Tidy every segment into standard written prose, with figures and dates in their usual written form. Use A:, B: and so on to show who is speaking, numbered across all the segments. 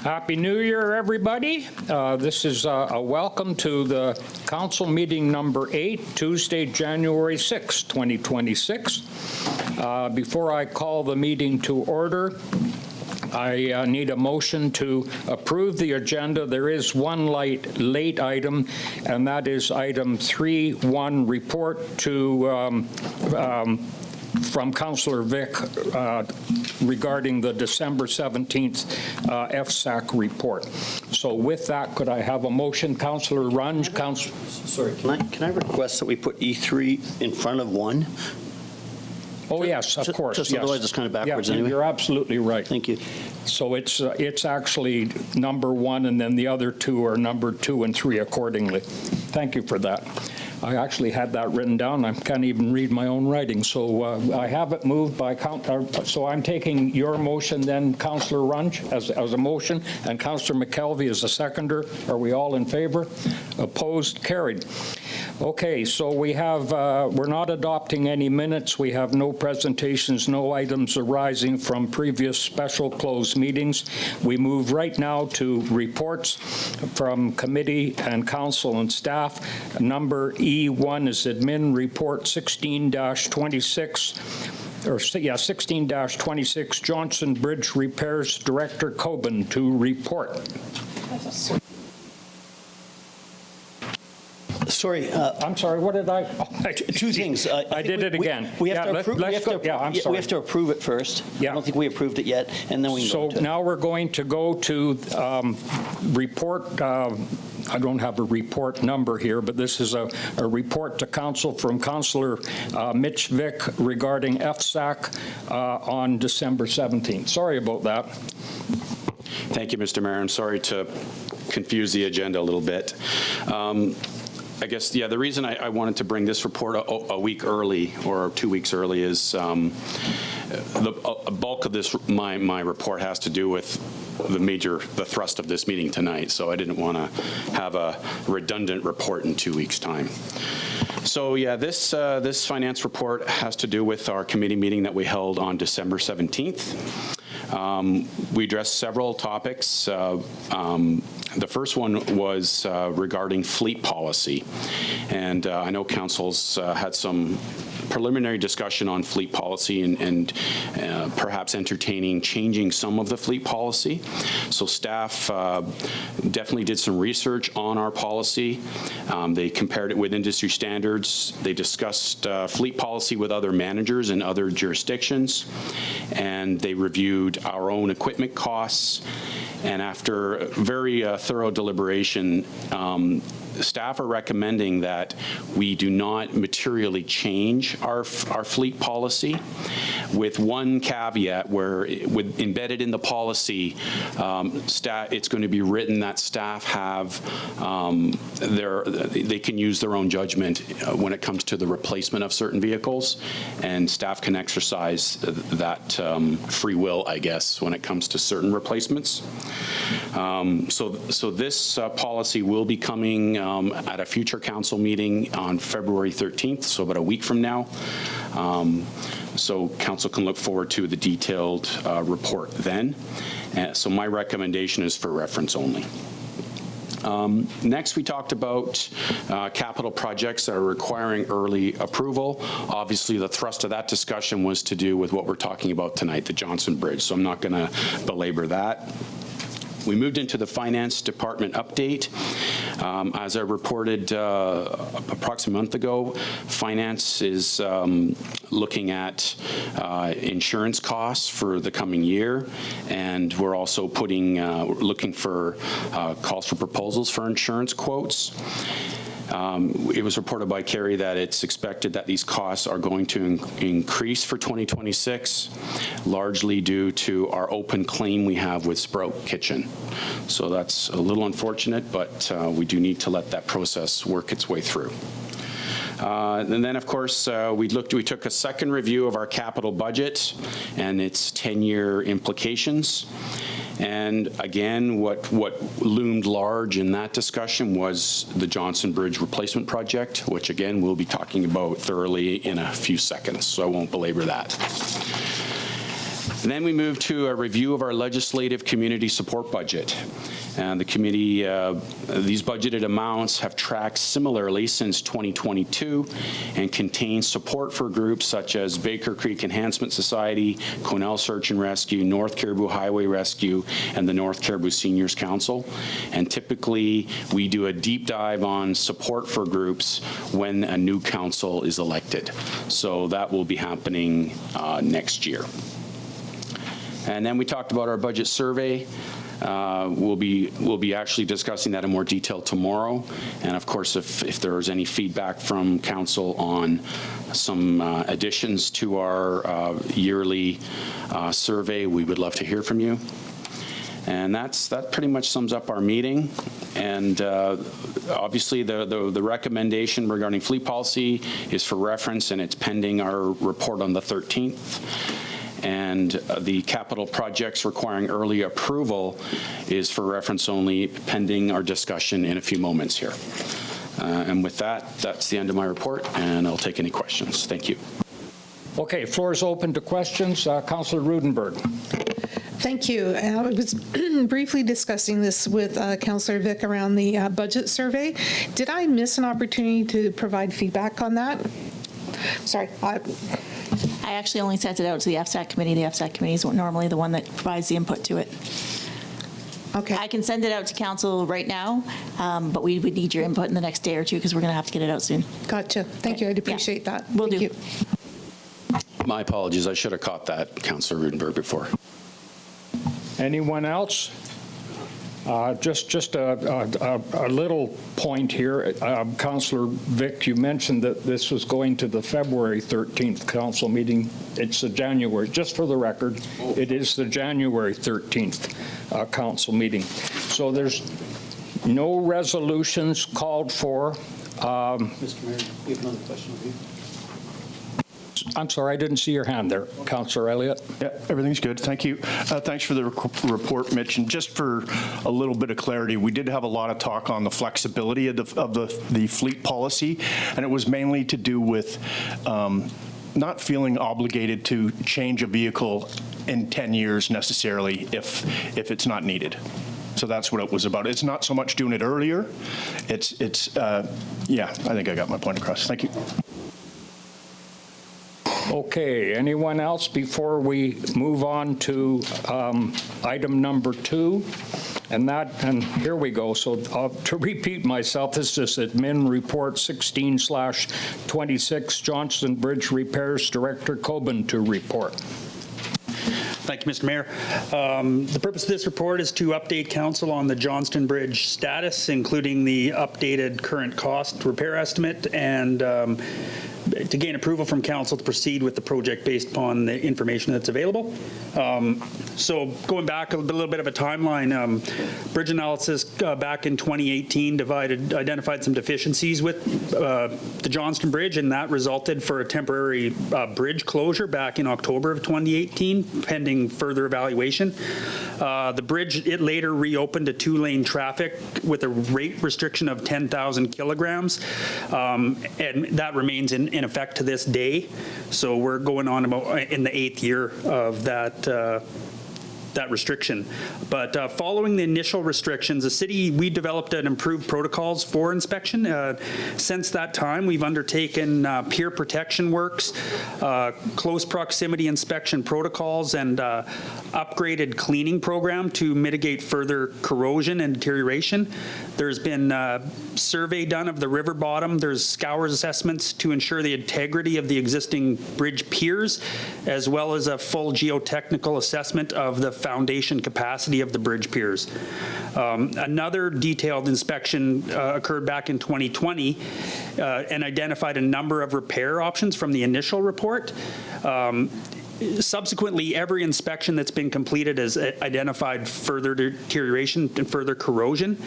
A: Happy New Year, everybody. This is a welcome to the council meeting number 8, Tuesday, January 6, 2026. Before I call the meeting to order, I need a motion to approve the agenda. There is one late item, and that is item 3.1, report to from Councillor Vic regarding the December 17th FSAC report. So with that, could I have a motion? Councillor Runge,
B: Sorry, can I request that we put E3 in front of 1?
A: Oh, yes, of course.
B: Just
A: yes.
B: Otherwise it's kind of backwards anyway.
A: You're absolutely right.
B: Thank you.
A: So it's actually number 1, and then the other 2 are number 2 and 3 accordingly. Thank you for that. I actually had that written down. I can't even read my own writing. So I have it moved by, so I'm taking your motion then, Councillor Runge, as a motion, and Councillor McKelvey as a seconder. Are we all in favor? Opposed? Carried. Okay, so we have, we're not adopting any minutes. We have no presentations, no items arising from previous special closed meetings. We move right now to reports from committee and council and staff. Number E1 is admin report 16-26. Or, yeah, 16-26, Johnston Bridge Repairs Director Cobin to report.
B: Sorry.
A: I'm sorry, what did I? Oh,
B: two things.
A: I did it again.
B: We have to approve. We have to approve it first.
A: Yeah.
B: I don't think we approved it yet, and then we can go to.
A: So now we're going to go to report. I don't have a report number here, but this is a report to council from Councillor Mitch Vick regarding FSAC on December 17th. Sorry about that.
C: Thank you, Mr. Mayor. I'm sorry to confuse the agenda a little bit. I guess, yeah, the reason I wanted to bring this report a week early or 2 weeks early is a bulk of this, my report has to do with the thrust of this meeting tonight, so I didn't want to have a redundant report in 2 weeks' time. So yeah, this finance report has to do with our committee meeting that we held on December 17th. We addressed several topics. The first one was regarding fleet policy. And I know council's had some preliminary discussion on fleet policy and perhaps entertaining changing some of the fleet policy. So staff definitely did some research on our policy. They compared it with industry standards. They discussed fleet policy with other managers in other jurisdictions, and they reviewed our own equipment costs. And after very thorough deliberation, staff are recommending that we do not materially change our fleet policy, with one caveat where embedded in the policy, it's going to be written that staff have they can use their own judgment when it comes to the replacement of certain vehicles, and staff can exercise that free will, I guess, when it comes to certain replacements. So this policy will be coming at a future council meeting on February 13th, so about a week from now. So council can look forward to the detailed report then. So my recommendation is for reference only. Next, we talked about capital projects that are requiring early approval. Obviously, the thrust of that discussion was to do with what we're talking about tonight, the Johnston Bridge, so I'm not going to belabor that. We moved into the finance department update. As I reported approximately a month ago, finance is looking at insurance costs for the coming year, and we're also looking for calls for proposals for insurance quotes. It was reported by Kerry that it's expected that these costs are going to increase for 2026, largely due to our open claim we have with Sprout Kitchen. So that's a little unfortunate, but we do need to let that process work its way through. And then, of course, we took a second review of our capital budget and its 10-year implications. And again, what loomed large in that discussion was the Johnston Bridge replacement project, which again we'll be talking about thoroughly in a few seconds, so I won't belabor that. And then we move to a review of our legislative community support budget. And the committee, these budgeted amounts have tracked similarly since 2022 and contain support for groups such as Baker Creek Enhancement Society, Cornell Search and Rescue, North Caribou Highway Rescue, and the North Caribou Seniors Council. And typically, we do a deep dive on support for groups when a new council is elected. So that will be happening next year. And then we talked about our budget survey. We'll be actually discussing that in more detail tomorrow. And of course, if there's any feedback from council on some additions to our yearly survey, we would love to hear from you. And that pretty much sums up our meeting. And obviously, the recommendation regarding fleet policy is for reference, and it's pending our report on the 13th. And the capital projects requiring early approval is for reference only, pending our discussion in a few moments here. And with that, that's the end of my report, and I'll take any questions. Thank you.
A: Okay, floor is open to questions. Councillor Rudenberg.
D: Thank you. I was briefly discussing this with Councillor Vic around the budget survey. Did I miss an opportunity to provide feedback on that? Sorry.
E: I actually only sent it out to the FSAC committee. The FSAC committee is normally the one that provides the input to it.
D: Okay.
E: I can send it out to council right now, but we would need your input in the next day or two because we're going to have to get it out soon.
D: Gotcha. Thank you. I'd appreciate that.
E: Will do.
D: Thank you.
C: My apologies. I should have caught that, Councillor Rudenberg, before.
A: Anyone else? Just a little point here. Councillor Vic, you mentioned that this was going to the February 13th council meeting. It's the January, just for the record, it is the January 13th council meeting. So there's no resolutions called for.
B: Mr. Mayor, we have another question over here.
A: I'm sorry, I didn't see your hand there, Councillor Elliott.
F: Yeah, everything's good. Thank you. Thanks for the report, Mitch. And just for a little bit of clarity, we did have a lot of talk on the flexibility of the fleet policy, and it was mainly to do with not feeling obligated to change a vehicle in 10 years necessarily if it's not needed. So that's what it was about. It's not so much doing it earlier. Yeah, I think I got my point across. Thank you.
A: Okay, anyone else before we move on to item number 2? And here we go. So to repeat myself, this is Admin Report 16/26, Johnston Bridge Repairs Director Cobin to report.
G: Thank you, Mr. Mayor. The purpose of this report is to update council on the Johnston Bridge status, including the updated current cost repair estimate, and to gain approval from council to proceed with the project based upon the information that's available. So going back a little bit of a timeline, bridge analysis back in 2018 identified some deficiencies with the Johnston Bridge, and that resulted for a temporary bridge closure back in October of 2018, pending further evaluation. The bridge, it later reopened to 2-lane traffic with a rate restriction of 10,000 kilograms, and that remains in effect to this day. So we're going on about in the 8th year of that restriction. But following the initial restrictions, the city, we developed an improved protocols for inspection. Since that time, we've undertaken peer protection works, close proximity inspection protocols, and upgraded cleaning program to mitigate further corrosion and deterioration. There's been a survey done of the river bottom. There's scours assessments to ensure the integrity of the existing bridge piers, as well as a full geotechnical assessment of the foundation capacity of the bridge piers. Another detailed inspection occurred back in 2020 and identified a number of repair options from the initial report. Subsequently, every inspection that's been completed has identified further deterioration and further corrosion.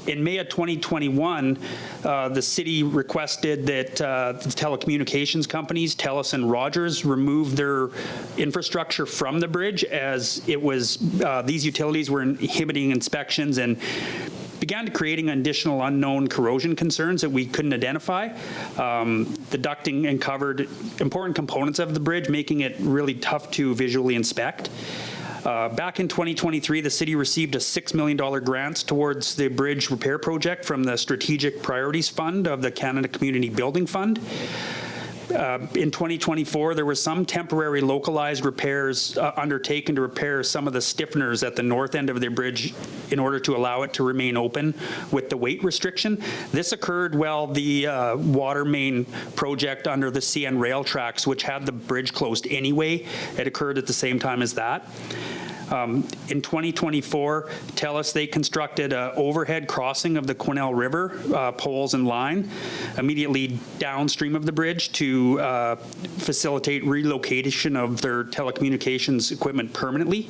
G: In May of 2021, the city requested that the telecommunications companies, TELUS and Rogers, remove their infrastructure from the bridge, as it was these utilities were inhibiting inspections and began creating additional unknown corrosion concerns that we couldn't identify. The ducting uncovered important components of the bridge, making it really tough to visually inspect. Back in 2023, the city received a $6 million grant towards the bridge repair project from the Strategic Priorities Fund of the Canada Community Building Fund. In 2024, there were some temporary localized repairs undertaken to repair some of the stiffeners at the north end of the bridge in order to allow it to remain open with the weight restriction. This occurred while the water main project under the CN rail tracks, which had the bridge closed anyway, it occurred at the same time as that. In 2024, TELUS, they constructed an overhead crossing of the Quesnel River, poles and line, immediately downstream of the bridge to facilitate relocation of their telecommunications equipment permanently.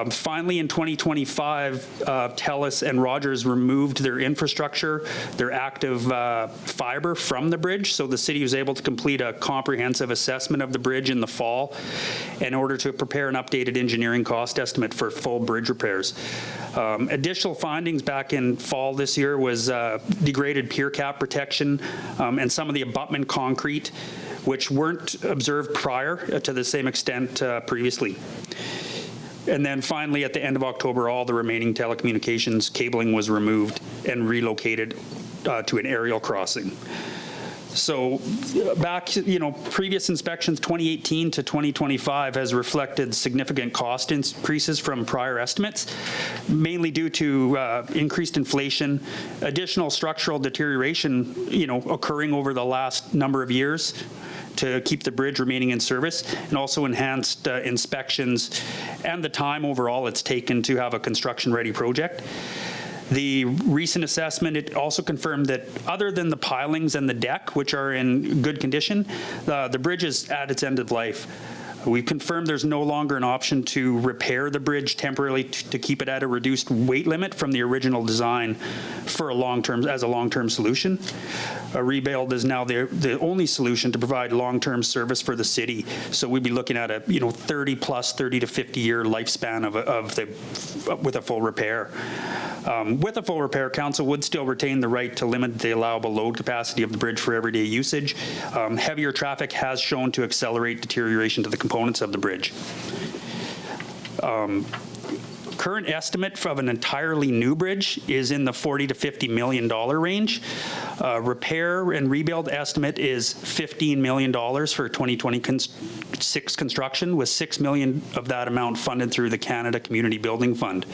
G: Finally, in 2025, TELUS and Rogers removed their infrastructure, their active fiber from the bridge, so the city was able to complete a comprehensive assessment of the bridge in the fall in order to prepare an updated engineering cost estimate for full bridge repairs. Additional findings back in fall this year was degraded pier cap protection and some of the abutment concrete, which weren't observed prior to the same extent previously. And then finally, at the end of October, all the remaining telecommunications cabling was removed and relocated to an aerial crossing. So back, previous inspections, 2018 to 2025, has reflected significant cost increases from prior estimates, mainly due to increased inflation, additional structural deterioration, occurring over the last number of years to keep the bridge remaining in service, and also enhanced inspections and the time overall it's taken to have a construction-ready project. The recent assessment, it also confirmed that other than the pilings and the deck, which are in good condition, the bridge is at its end of life. We've confirmed there's no longer an option to repair the bridge temporarily to keep it at a reduced weight limit from the original design for a long-term solution. A rebuild is now the only solution to provide long-term service for the city. So we'd be looking at a 30 to 50 year lifespan with a full repair. With a full repair, council would still retain the right to limit the allowable load capacity of the bridge for everyday usage. Heavier traffic has shown to accelerate deterioration to the components of the bridge. Current estimate of an entirely new bridge is in the $40 to $50 million range. Repair and rebuild estimate is $15 million for 2026 construction, with $6 million of that amount funded through the Canada Community Building Fund.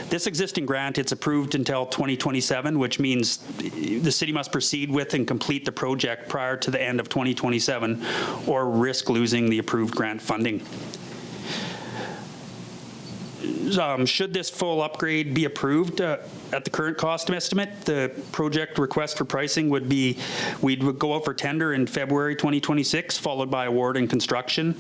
G: This existing grant, it's approved until 2027, which means the city must proceed with and complete the project prior to the end of 2027 or risk losing the approved grant funding. Should this full upgrade be approved at the current cost estimate, the project request for pricing would be, we would go out for tender in February 2026, followed by award and construction,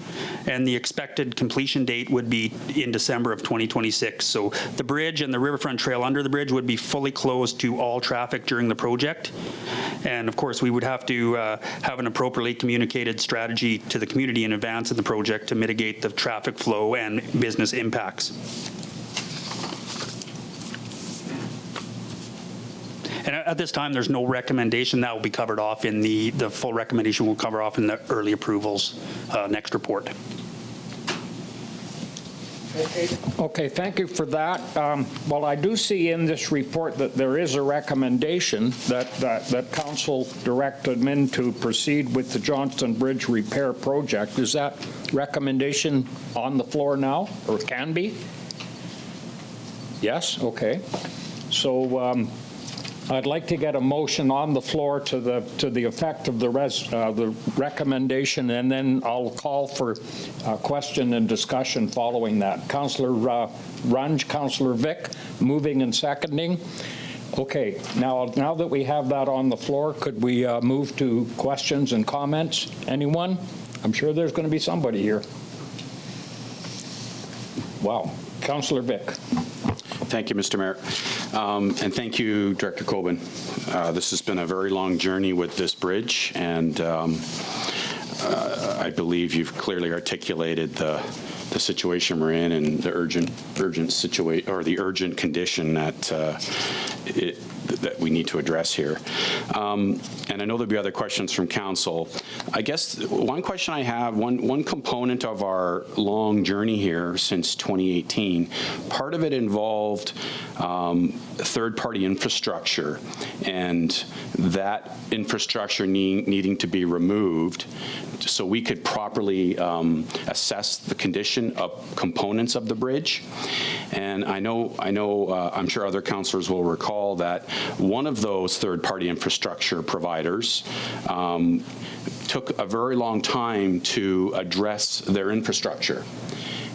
G: and the expected completion date would be in December of 2026. So the bridge and the riverfront trail under the bridge would be fully closed to all traffic during the project. And of course, we would have to have an appropriately communicated strategy to the community in advance of the project to mitigate the traffic flow and business impacts. And at this time, there's no recommendation. That will be covered off in the full recommendation will cover off in the early approvals next report.
A: Okay, thank you for that. Well, I do see in this report that there is a recommendation that council directed men to proceed with the Johnston Bridge repair project. Is that recommendation on the floor now, or can be? Yes, okay. So I'd like to get a motion on the floor to the effect of the recommendation, and then I'll call for question and discussion following that. Councillor Runge, Councillor Vic, moving and seconding. Okay, now that we have that on the floor, could we move to questions and comments? Anyone? I'm sure there's going to be somebody here. Wow. Councillor Vic.
C: Thank you, Mr. Mayor. And thank you, Director Cobin. This has been a very long journey with this bridge, and I believe you've clearly articulated the the situation we're in and the urgent situation, or the urgent condition that that we need to address here. And I know there'll be other questions from council. I guess one question I have, one component of our long journey here since 2018, part of it involved third-party infrastructure, and that infrastructure needing to be removed so we could properly assess the condition of components of the bridge. And I'm sure other councillors will recall that one of those third-party infrastructure providers took a very long time to address their infrastructure.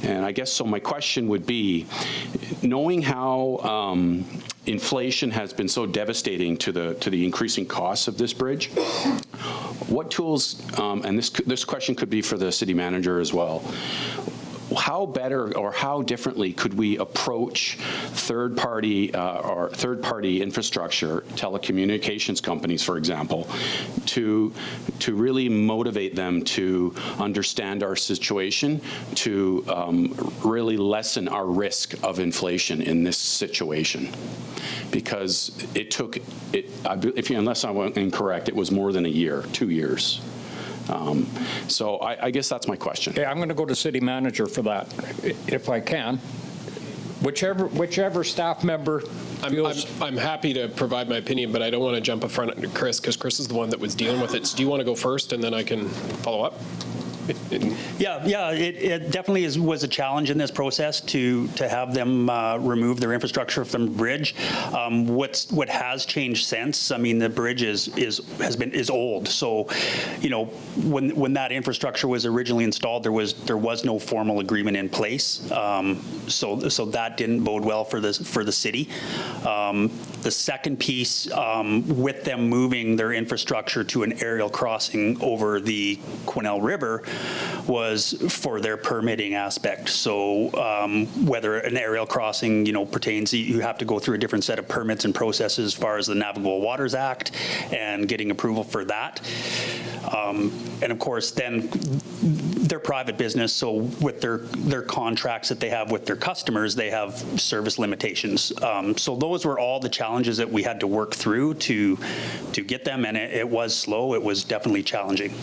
C: And I guess so my question would be, knowing how inflation has been so devastating to the increasing costs of this bridge, what tools, and this question could be for the city manager as well, how better or how differently could we approach third-party infrastructure, telecommunications companies, for example, to really motivate them to understand our situation, to really lessen our risk of inflation in this situation? Because it took, unless I'm incorrect, it was more than a year, 2 years. So I guess that's my question.
A: Yeah, I'm going to go to city manager for that, if I can. Whichever staff member feels.
H: I'm happy to provide my opinion, but I don't want to jump in front of Chris, because Chris is the one that was dealing with it. So do you want to go first, and then I can follow up?
G: Yeah, it definitely was a challenge in this process to have them remove their infrastructure from the bridge. What has changed since? I mean, the bridge is old. So, you know, when that infrastructure was originally installed, there was no formal agreement in place. So that didn't bode well for the city. The second piece, with them moving their infrastructure to an aerial crossing over the Quesnel River, was for their permitting aspect. So whether an aerial crossing, pertains, you have to go through a different set of permits and processes as far as the Navigable Waters Act and getting approval for that. And of course, then they're private business, so with their contracts that they have with their customers, they have service limitations. So those were all the challenges that we had to work through to get them, and it was slow. It was definitely challenging.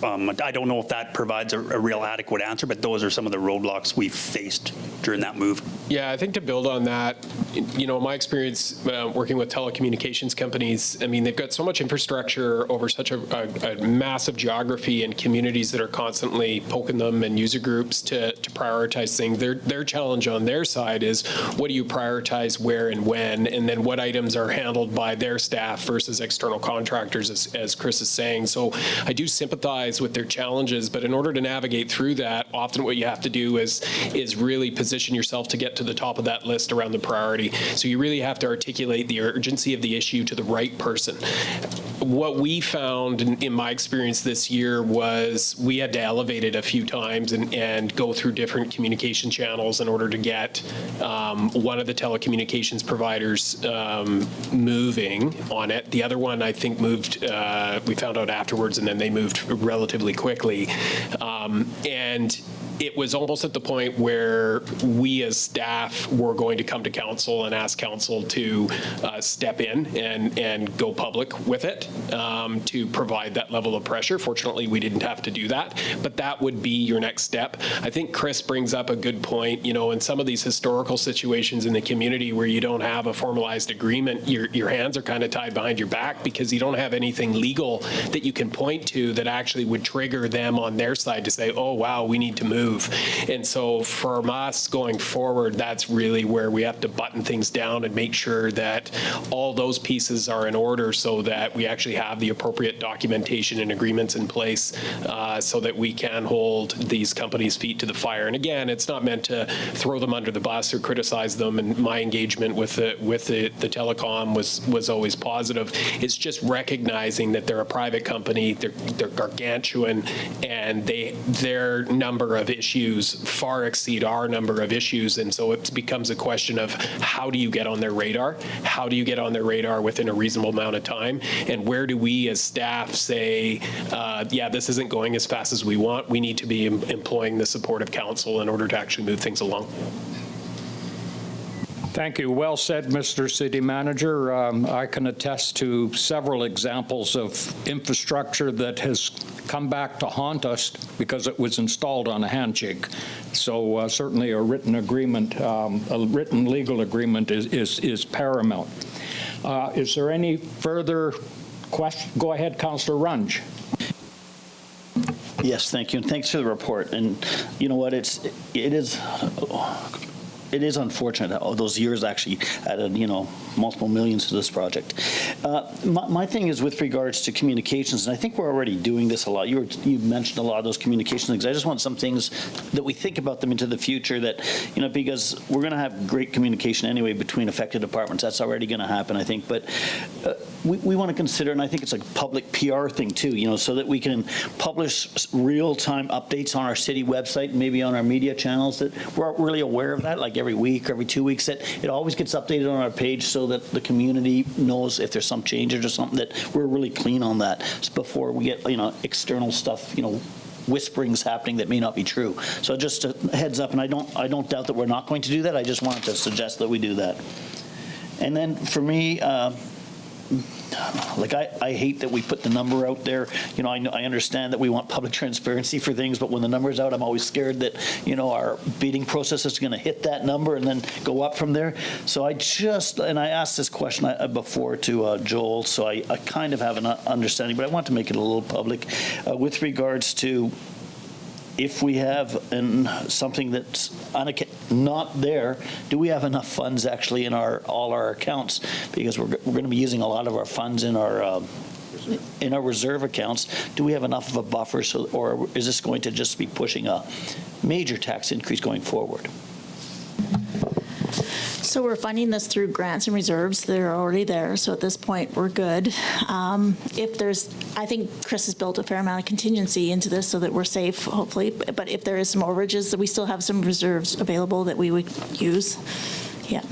G: I don't know if that provides a real adequate answer, but those are some of the roadblocks we faced during that move.
H: Yeah, I think to build on that, my experience working with telecommunications companies, I mean, they've got so much infrastructure over such a massive geography and communities that are constantly poking them and user groups to prioritize things. Their challenge on their side is, what do you prioritize, where and when, and then what items are handled by their staff versus external contractors, as Chris is saying. So I do sympathize with their challenges, but in order to navigate through that, often what you have to do is really position yourself to get to the top of that list around the priority. So you really have to articulate the urgency of the issue to the right person. What we found in my experience this year was we had to elevate it a few times and go through different communication channels in order to get one of the telecommunications providers moving on it. The other one, I think, moved, we found out afterwards, and then they moved relatively quickly. And it was almost at the point where we as staff were going to come to council and ask council to step in and go public with it to provide that level of pressure. Fortunately, we didn't have to do that, but that would be your next step. I think Chris brings up a good point. In some of these historical situations in the community where you don't have a formalized agreement, your hands are kind of tied behind your back because you don't have anything legal that you can point to that actually would trigger them on their side to say, oh, wow, we need to move. And so from us going forward, that's really where we have to button things down and make sure that all those pieces are in order so that we actually have the appropriate documentation and agreements in place so that we can hold these companies' feet to the fire. And again, it's not meant to throw them under the bus or criticize them. And my engagement with the telecom was always positive. It's just recognizing that they're a private company, they're gargantuan, and their number of issues far exceed our number of issues. And so it becomes a question of how do you get on their radar? How do you get on their radar within a reasonable amount of time? And where do we as staff say, yeah, this isn't going as fast as we want. We need to be employing the support of council in order to actually move things along.
A: Thank you. Well said, Mr. City Manager. I can attest to several examples of infrastructure that has come back to haunt us because it was installed on a handshake. So certainly a written agreement, a written legal agreement is paramount. Is there any further question? Go ahead, Councillor Runge.
B: Yes, thank you, and thanks for the report. And you know what, it is unfortunate how those years actually added, multiple millions to this project. My thing is with regards to communications, and I think we're already doing this a lot. You mentioned a lot of those communication things. I just want some things that we think about them into the future that, because we're going to have great communication anyway between affected departments. That's already going to happen, I think. But we want to consider, and I think it's a public PR thing too, so that we can publish real-time updates on our city website, maybe on our media channels, that we're really aware of that, like every week or every 2 weeks, that it always gets updated on our page so that the community knows if there's some changes or something, that we're really clean on that before we get, external stuff, whisperings happening that may not be true. So just a heads up, and I don't doubt that we're not going to do that. I just wanted to suggest that we do that. And then for me, I hate that we put the number out there. I understand that we want public transparency for things, but when the number's out, I'm always scared that, our bidding process is going to hit that number and then go up from there. So I asked this question before to Joel, so I kind of have an understanding, but I want to make it a little public with regards to if we have something that's not there, do we have enough funds actually in all our accounts? Because we're going to be using a lot of our funds in our reserve accounts. Do we have enough of a buffer, or is this going to just be pushing a major tax increase going forward?
E: So we're funding this through grants and reserves. They're already there. So at this point, we're good. I think Chris has built a fair amount of contingency into this so that we're safe, hopefully. But if there is some overages, we still have some reserves available that we would use. Yeah.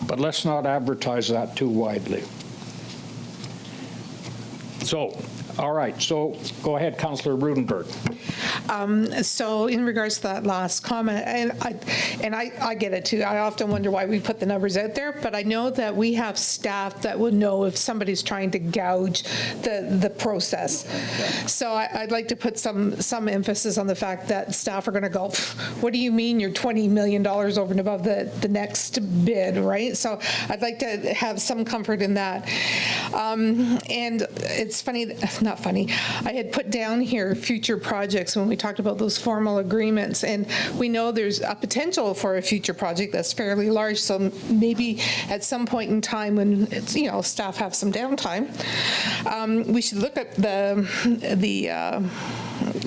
A: But let's not advertise that too widely. So, all right. So go ahead, Councillor Rudenberg.
D: So in regards to that last comment, and I get it too. I often wonder why we put the numbers out there, but I know that we have staff that will know if somebody's trying to gouge the process. So I'd like to put some emphasis on the fact that staff are going to go, what do you mean you're $20 million over and above the next bid, right? So I'd like to have some comfort in that. And it's funny, not funny, I had put down here future projects when we talked about those formal agreements, and we know there's a potential for a future project that's fairly large, so maybe at some point in time when it's, staff have some downtime, we should look at the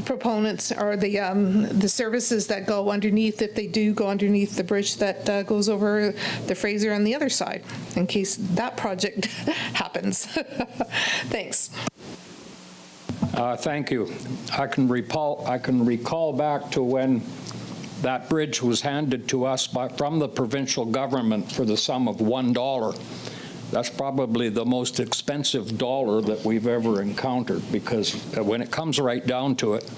D: proponents or the services that go underneath, if they do go underneath the bridge that goes over the Fraser on the other side, in case that project happens. Thanks.
A: Thank you. I can recall back to when that bridge was handed to us from the provincial government for the sum of $1. That's probably the most expensive dollar that we've ever encountered, because when it comes right down to it,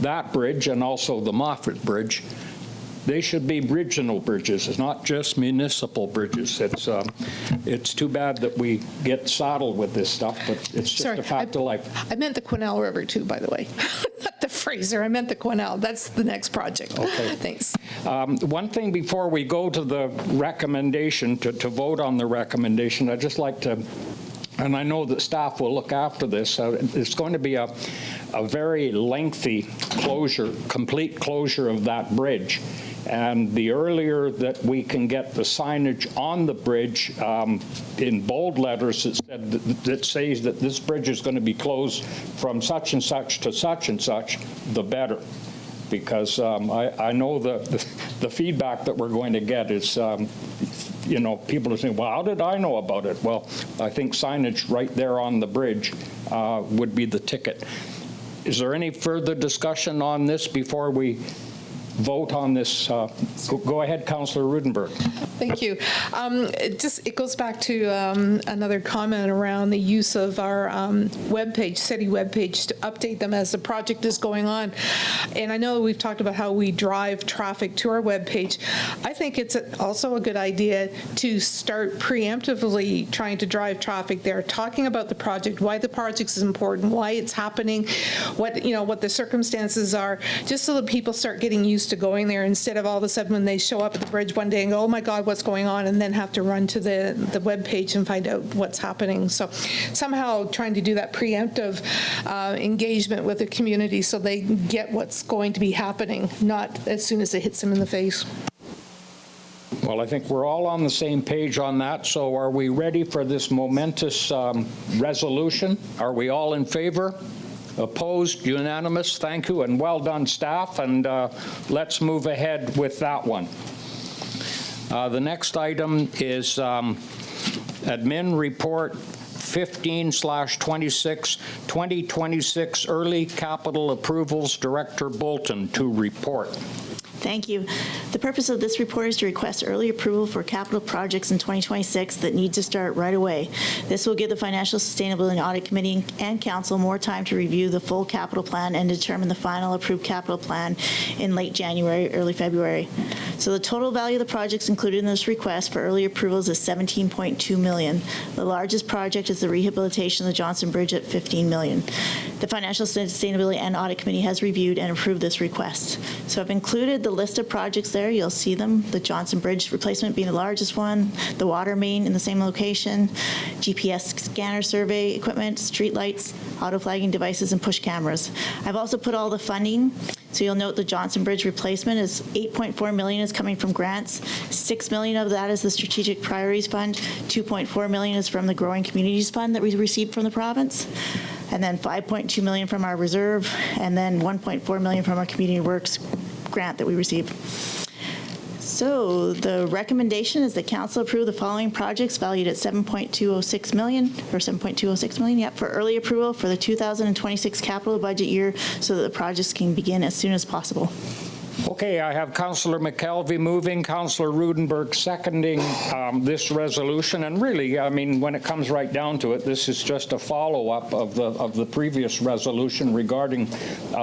A: that bridge and also the Moffat Bridge, they should be regional bridges. It's not just municipal bridges. It's too bad that we get saddled with this stuff, but it's just a fact of life.
D: I meant the Quesnel River too, by the way. Not the Fraser. I meant the Quesnel. That's the next project.
A: Okay.
D: Thanks.
A: One thing before we go to the recommendation, to vote on the recommendation, I'd just like to, and I know that staff will look after this, it's going to be a very lengthy closure, complete closure of that bridge. And the earlier that we can get the signage on the bridge in bold letters that says that this bridge is going to be closed from such and such to such and such, the better. Because I know the feedback that we're going to get is, people are saying, well, how did I know about it? Well, I think signage right there on the bridge would be the ticket. Is there any further discussion on this before we vote on this? Go ahead, Councillor Rudenberg.
D: Thank you. It goes back to another comment around the use of our webpage, city webpage, to update them as the project is going on. And I know we've talked about how we drive traffic to our webpage. I think it's also a good idea to start preemptively trying to drive traffic there, talking about the project, why the project is important, why it's happening, what the circumstances are, just so that people start getting used to going there instead of all of a sudden when they show up at the bridge one day and go, oh my God, what's going on, and then have to run to the webpage and find out what's happening. So somehow trying to do that preemptive engagement with the community so they get what's going to be happening, not as soon as it hits them in the face.
A: Well, I think we're all on the same page on that. So are we ready for this momentous resolution? Are we all in favor? Opposed? Unanimous? Thank you, and well done, staff. And let's move ahead with that one. The next item is Admin Report 15/26, 2026 Early Capital Approvals, Director Bolton to report.
E: Thank you. The purpose of this report is to request early approval for capital projects in 2026 that need to start right away. This will give the Financial Sustainability and Audit Committee and Council more time to review the full capital plan and determine the final approved capital plan in late January, early February. So the total value of the projects included in this request for early approvals is $17.2 million. The largest project is the rehabilitation of the Johnston Bridge at $15 million. The Financial Sustainability and Audit Committee has reviewed and approved this request. So I've included the list of projects there. You'll see them. The Johnston Bridge replacement being the largest one, the water main in the same location, GPS scanner survey equipment, street lights, auto flagging devices, and push cameras. I've also put all the funding. So you'll note the Johnston Bridge replacement is $8.4 million is coming from grants. $6 million of that is the Strategic Priorities Fund. $2.4 million is from the Growing Communities Fund that we received from the province. And then $5.2 million from our reserve, and then $1.4 million from our Community Works grant that we received. So the recommendation is that council approve the following projects valued at $7.206 million, or $7.206 million, yep, for early approval for the 2026 capital budget year so that the projects can begin as soon as possible.
A: Okay, I have Councillor McKelvey moving, Councillor Rudenberg seconding this resolution. And really, I mean, when it comes right down to it, this is just a follow-up of the previous resolution regarding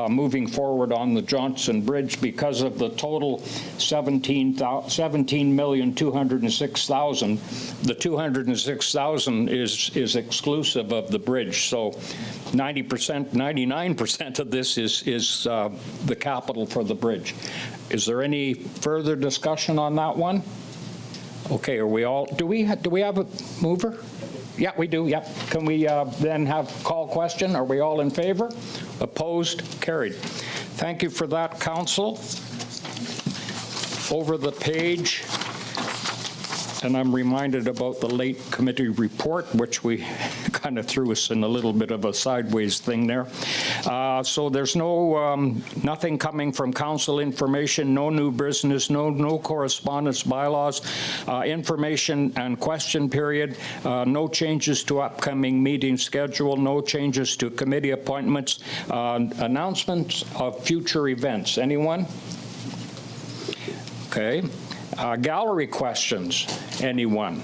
A: moving forward on the Johnston Bridge because of the total $17,206,000. The $206,000 is exclusive of the bridge. So 90%, 99% of this is the capital for the bridge. Is there any further discussion on that one? Okay, are we all, do we have a mover? Yeah, we do, yep. Can we then have call question? Are we all in favor? Opposed? Carried. Thank you for that, Council. Over the page, and I'm reminded about the late committee report, which we kind of threw us in a little bit of a sideways thing there. So there's nothing coming from council information, no new business, no correspondence, bylaws, information and question period, no changes to upcoming meeting schedule, no changes to committee appointments, announcements of future events. Anyone? Okay. Gallery questions, anyone?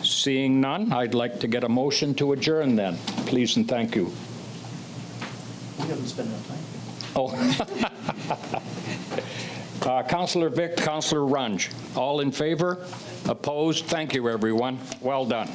A: Seeing none, I'd like to get a motion to adjourn then. Please and thank you.
B: We haven't spent enough time.
A: Oh. Councillor Vic, Councillor Runge, all in favor? Opposed? Thank you, everyone. Well done.